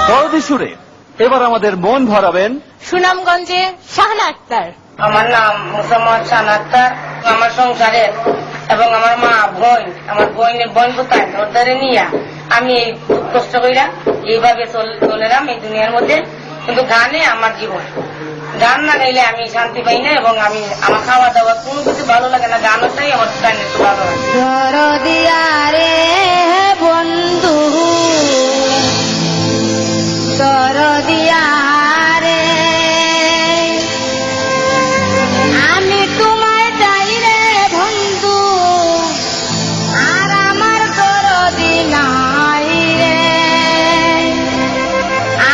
দরদি সুরে এবার আমাদের মন ভরাবেন সুনামগঞ্জে শাহানা আক্তার। আমার নাম মোসাম্মদ শাহানা আক্তার। আমার সংসারে এবং আমার মা বোন, আমার বোন কোথায় ওর নিয়ে আমি এই কষ্ট করিলাম, এইভাবে চলেলাম এই দুনিয়ার মধ্যে। কিন্তু গানে আমার জীবন, গান না গাইলে আমি শান্তি পাই না এবং আমি আমার খাওয়া দাওয়া কোনো কিছু ভালো লাগে না, গানও চাই আমার গান একটু ভালো লাগে। দরদিয়া রে বন্ধু, দরদিয়া রে, আমি তোমায় চাই রে বন্ধু, আর আমার দরদি নাই রে,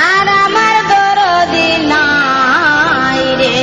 আর আমার দরদি নাই রে।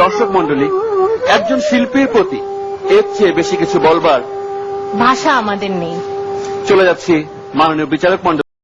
দর্শক মন্ডলী, একজন শিল্পীর প্রতি এর চেয়ে বেশি কিছু বলবার ভাষা আমাদের নেই। চলে যাচ্ছি মাননীয় বিচারক মন্ডলী